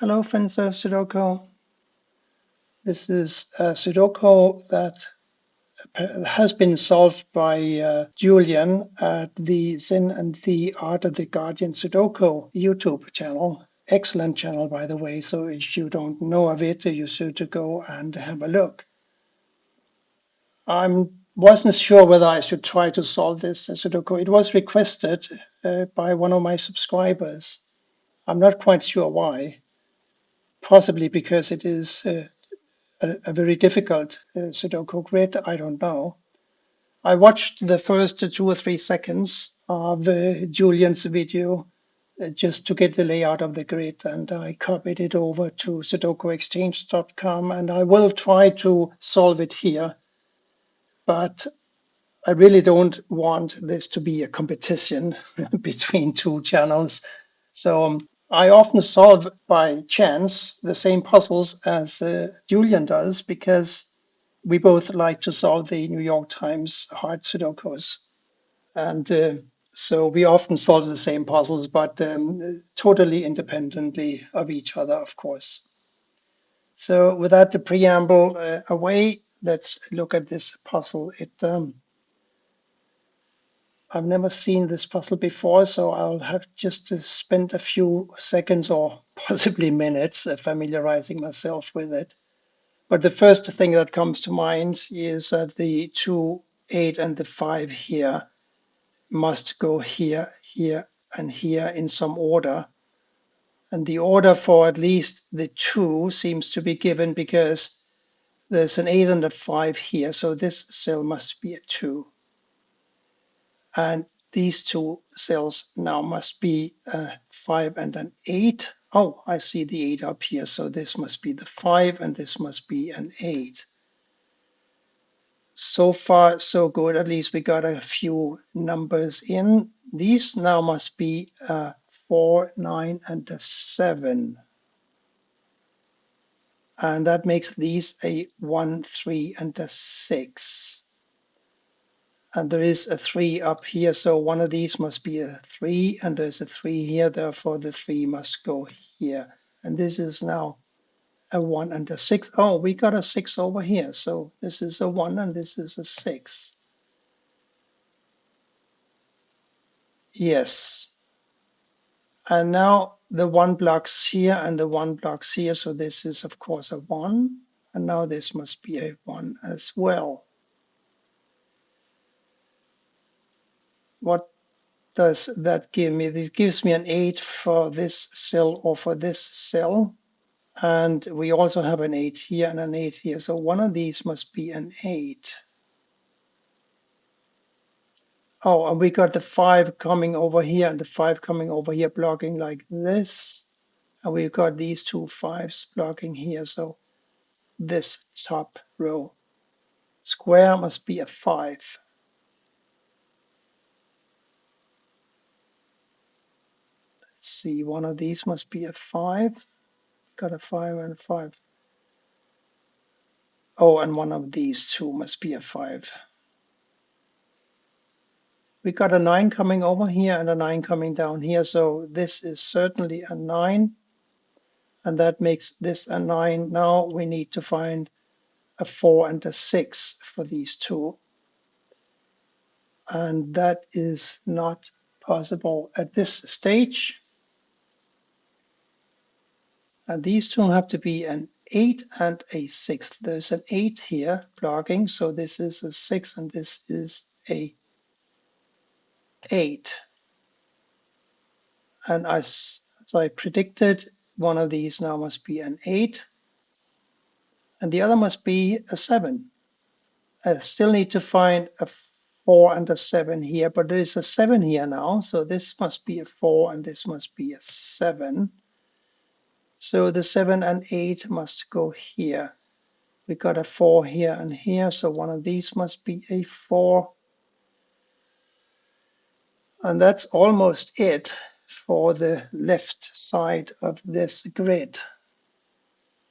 Hello, friends of Sudoku. This is a Sudoku that has been solved by Julian at the Zen and the Art of the Guardian Sudoku YouTube channel. Excellent channel, by the way. So if you don't know of it, you should go and have a look. I wasn't sure whether I should try to solve this Sudoku. It was requested by one of my subscribers. I'm not quite sure why. Possibly because it is a very difficult Sudoku grid. I don't know. I watched the first 2 or 3 seconds of Julian's video just to get the layout of the grid, and I copied it over to sudokuexchange.com, and I will try to solve it here. But I really don't want this to be a competition between two channels. So I often solve by chance the same puzzles as Julian does because we both like to solve the New York Times hard Sudokus. And so we often solve the same puzzles, but totally independently of each other, of course. So without the preamble away, let's look at this puzzle. I've never seen this puzzle before, so I'll have just to spend a few seconds or possibly minutes familiarizing myself with it. But the first thing that comes to mind is that the 2, 8, and the 5 here must go here, here, and here in some order. And the order for at least the 2 seems to be given because there's an 8 and a 5 here, so this cell must be a 2. And these two cells now must be a 5 and an 8. Oh, I see the 8 up here, so this must be the 5 and this must be an 8. So far, so good. At least we got a few numbers in. These now must be a 4, 9, and a 7. And that makes these a 1, 3, and a 6. And there is a 3 up here, so one of these must be a 3, and there's a 3 here, therefore the 3 must go here. And this is now a 1 and a 6. Oh, we got a 6 over here, so this is a 1 and this is a 6. Yes. And now the 1 blocks here and the 1 blocks here, so this is of course a 1, and now this must be a 1 as well. What does that give me? It gives me an 8 for this cell or for this cell. And we also have an 8 here and an 8 here. So one of these must be an 8. Oh, and we got the 5 coming over here and the 5 coming over here, blocking like this. And we've got these two 5s blocking here. So this top row square must be a 5. Let's see, one of these must be a 5. Got a 5 and a 5. Oh, and one of these two must be a 5. We got a 9 coming over here and a 9 coming down here. So this is certainly a 9. And that makes this a 9. Now we need to find a 4 and a 6 for these two. And that is not possible at this stage. And these two have to be an 8 and a 6. There's an 8 here blocking, so this is a 6 and this is a 8. And as I predicted, one of these now must be an 8 and the other must be a 7. I still need to find a 4 and a 7 here, but there is a 7 here now, so this must be a 4 and this must be a 7. So the 7 and 8 must go here. We got a 4 here and here, so one of these must be a 4. And that's almost it for the left side of this grid.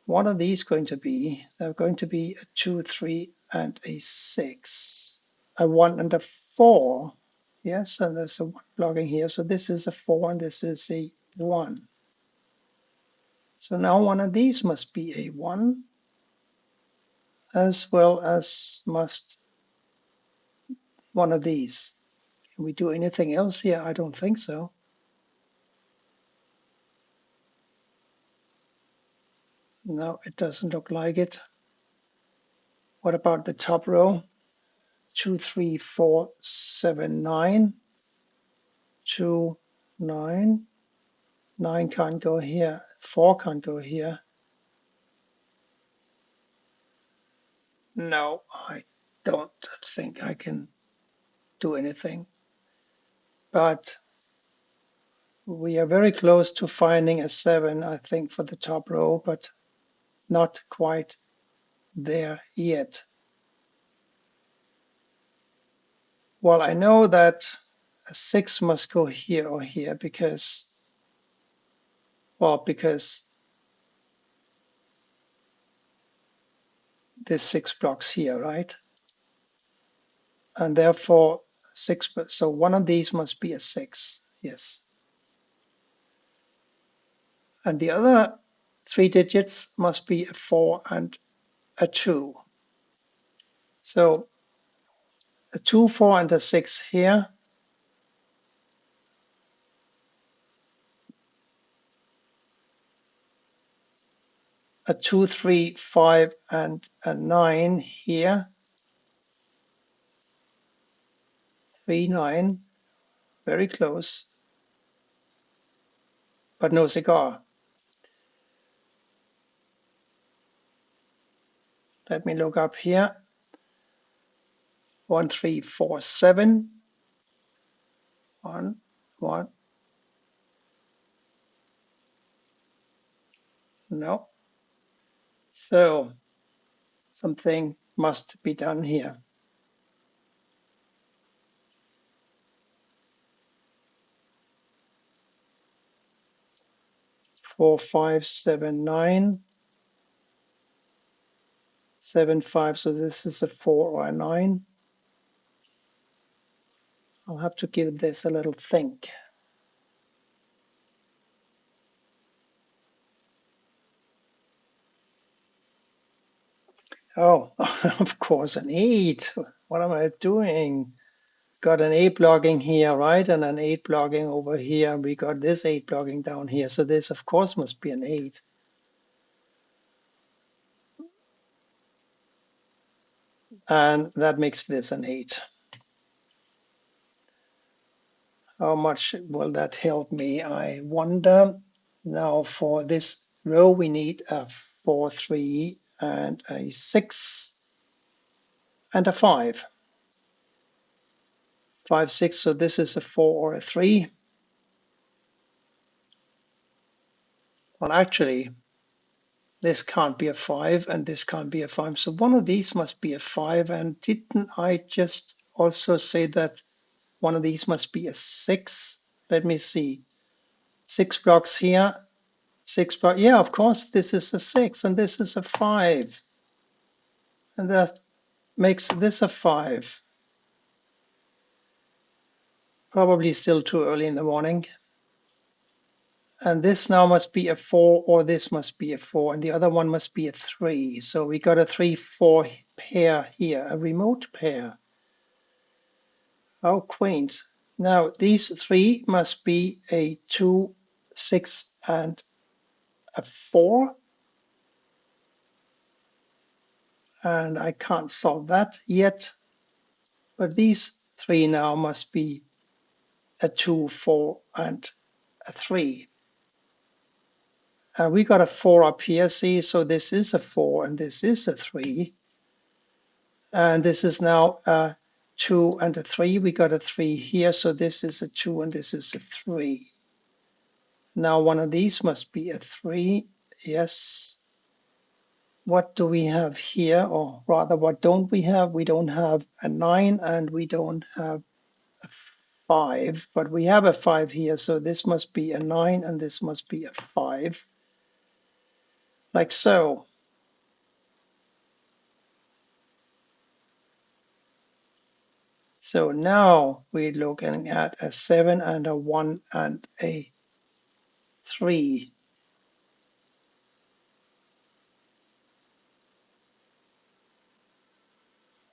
What are these going to be? They're going to be a 2, 3, and a 6. A 1 and a 4. Yes, and there's a 1 blocking here. So this is a 4 and this is a 1. So now one of these must be a 1, as well as must one of these. Can we do anything else here? I don't think so. No, it doesn't look like it. What about the top row? 2, 3, 4, 7, 9. 2, 9. 9 can't go here. 4 can't go here. No, I don't think I can do anything. But we are very close to finding a 7, I think, for the top row, but not quite there yet. Well, I know that a 6 must go here or here because, well, because there's 6 blocks here, right? And therefore 6, so one of these must be a 6, yes. And the other 3 digits must be a 4 and a 2. So a 2, 4, and a 6 here. A 2, 3, 5, and a 9 here. 3, 9, very close, but no cigar. Let me look up here. 1, 3, 4, 7. 1, 1. No. So something must be done here. 4, 5, 7, 9. 7, 5. So this is a 4 or a 9. I'll have to give this a little think. Oh, of course, an 8. What am I doing? Got an 8 blocking here, right? And an 8 blocking over here. We got this 8 blocking down here. So this, of course, must be an 8. And that makes this an 8. How much will that help me? I wonder. Now for this row, we need a 4, 3, and a 6, and a 5. 5, 6, so this is a 4 or a 3. Well, actually, this can't be a 5, and this can't be a 5. So one of these must be a 5. And didn't I just also say that one of these must be a 6? Let me see. 6 blocks here. 6 blocks. Yeah, of course, this is a 6, and this is a 5. And that makes this a 5. Probably still too early in the morning. And this now must be a 4, or this must be a 4, and the other one must be a 3. So we got a 3, 4 pair here, a remote pair. How quaint. Now these 3 must be a 2, 6, and a 4. And I can't solve that yet. But these 3 now must be a 2, 4, and a 3. We got a 4 up here, see, so this is a 4 and this is a 3. And this is now a 2 and a 3. We got a 3 here, so this is a 2 and this is a 3. Now one of these must be a 3. Yes. What do we have here? Or rather, what don't we have? We don't have a 9 and we don't have a 5. But we have a 5 here, so this must be a 9 and this must be a 5. Like so. So now we're looking at a 7 and a 1 and a 3.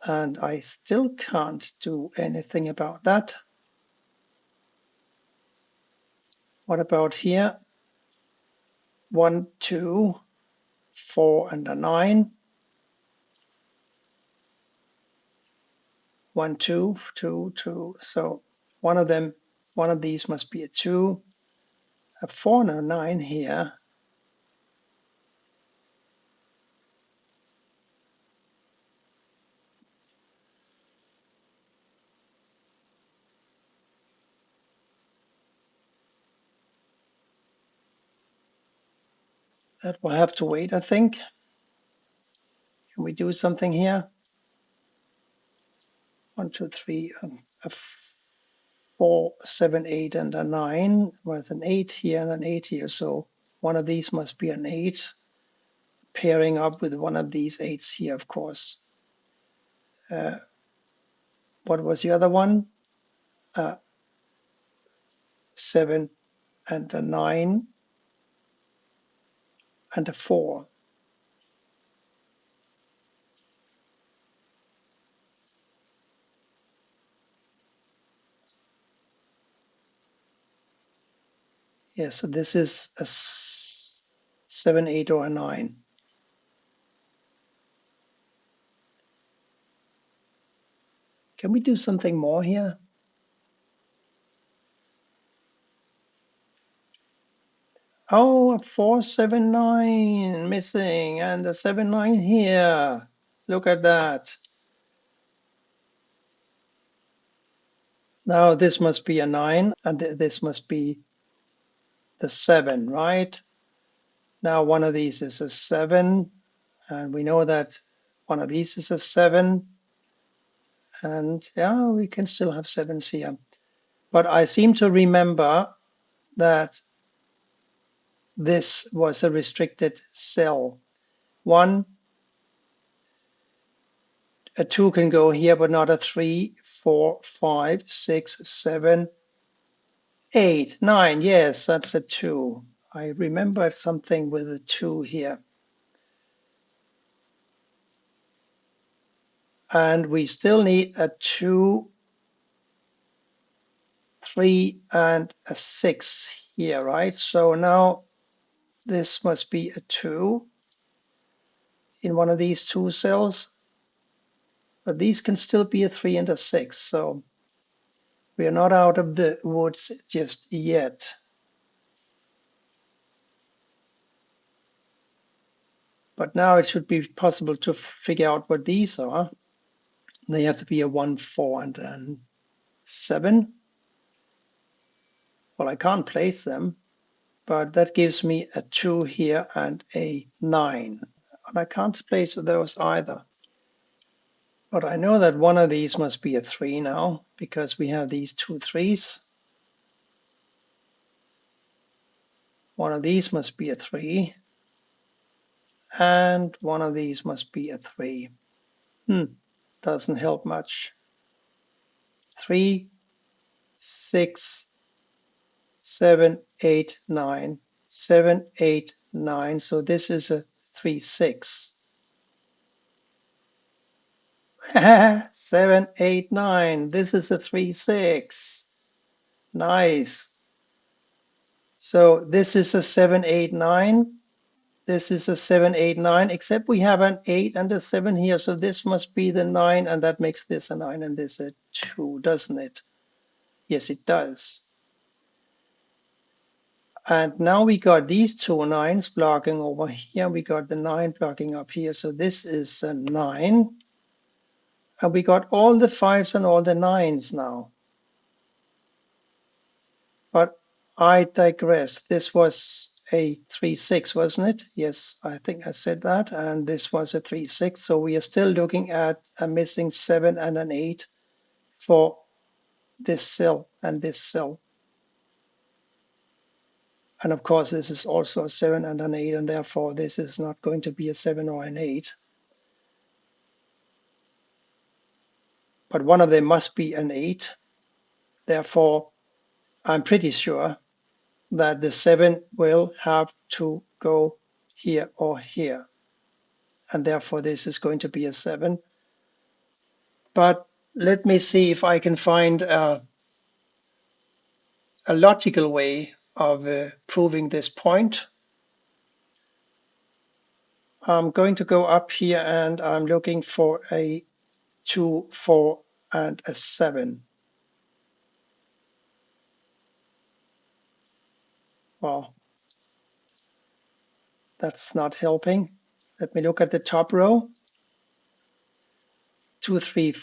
and I still can't do anything about that. What about here? 1, 2, 4, and a 9. 1, 2, 2, 2. So one of these must be a 2, a 4 and a 9 here. That will have to wait, I think. Can we do something here? 1, 2, 3, a 4, 7, 8, and a 9 with an 8 here and an 8 here. So one of these must be an 8, pairing up with one of these 8s here, of course. What was the other one? 7 and a 9 and a 4. Yes, so this is a 7, 8, or a 9. Can we do something more here? Oh, a 4, 7, 9 missing, and a 7, 9 here. Look at that. Now this must be a 9, and this must be the 7, right? Now one of these is a 7, and we know that one of these is a 7, and yeah, we can still have 7s here. But I seem to remember that this was a restricted cell. A 2 can go here, but not a 3, 4, 5, 6, 7, 8, 9. Yes, that's a 2. I remember something with a 2 here. And we still need a 2, 3, and a 6 here, right? So now this must be a 2 in one of these 2 cells. But these can still be a 3 and a 6. So we are not out of the woods just yet. But now it should be possible to figure out what these are. They have to be a 1, 4, and a 7. Well, I can't place them, but that gives me a 2 here and a 9. And I can't place those either. But I know that one of these must be a 3 now, because we have these 2 3s. One of these must be a 3. And one of these must be a 3. Doesn't help much. 3, 6, 7, 8, 9. 7, 8, 9. So this is a 3, 6. 7, 8, 9. This is a 3, 6. Nice. So this is a 7, 8, 9. This is a 7, 8, 9, except we have an 8 and a 7 here. So this must be the 9, and that makes this a 9 and this a 2, doesn't it? Yes, it does. And now we got these 2 9s blocking over here. We got the 9 blocking up here. So this is a 9. And we got all the 5s and all the 9s now. But I digress. This was a 3, 6, wasn't it? Yes, I think I said that. And this was a 3, 6. So we are still looking at a missing 7 and an 8 for this cell and this cell. And of course, this is also a 7 and an 8, and therefore this is not going to be a 7 or an 8. But one of them must be an 8. Therefore, I'm pretty sure that the 7 will have to go here or here. And therefore, this is going to be a 7. But let me see if I can find a logical way of proving this point. I'm going to go up here and I'm looking for a 2, 4, and a 7. Well, that's not helping. Let me look at the top row. 2, 3,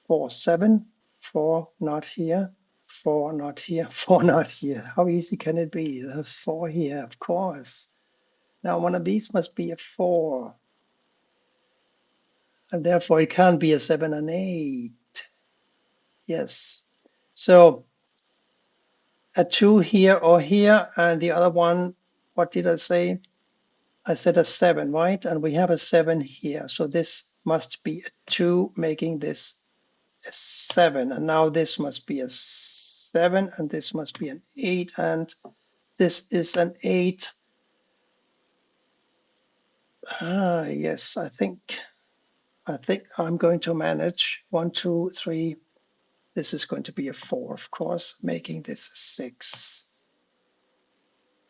4, 7. 4 not here. 4 not here. 4 not here. How easy can it be? There's 4 here, of course. Now one of these must be a 4. And therefore it can't be a 7 and 8. Yes. So a 2 here or here, and the other one, what did I say? I said a 7, right? And we have a 7 here. So this must be a 2, making this a 7. And now this must be a 7, and this must be an 8, and this is an 8. Ah, yes, I think I'm going to manage. 1, 2, 3. This is going to be a 4, of course, making this a 6.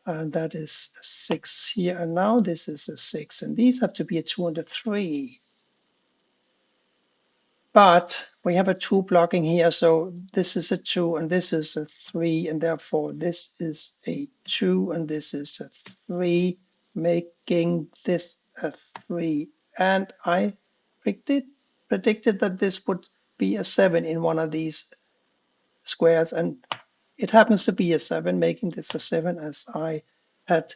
And that is a 6 here. And now this is a 6. And these have to be a 2 and a 3. But we have a 2 blocking here. So this is a 2 and this is a 3. And therefore this is a 2 and this is a 3, making this a 3. And I predicted that this would be a 7 in one of these squares. And it happens to be a 7, making this a 7 as I had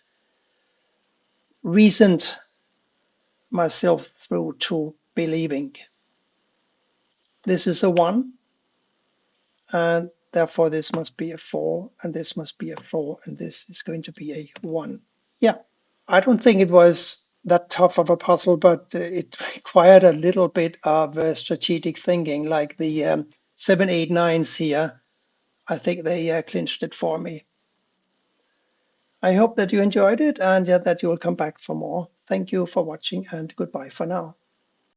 reasoned myself through to believing. This is a 1, and therefore this must be a 4, and this must be a 4, and this is going to be a 1. Yeah, I don't think it was that tough of a puzzle, but it required a little bit of strategic thinking, like the 7, 8, 9s here. I think they clinched it for me. I hope that you enjoyed it and that you will come back for more. Thank you for watching and goodbye for now.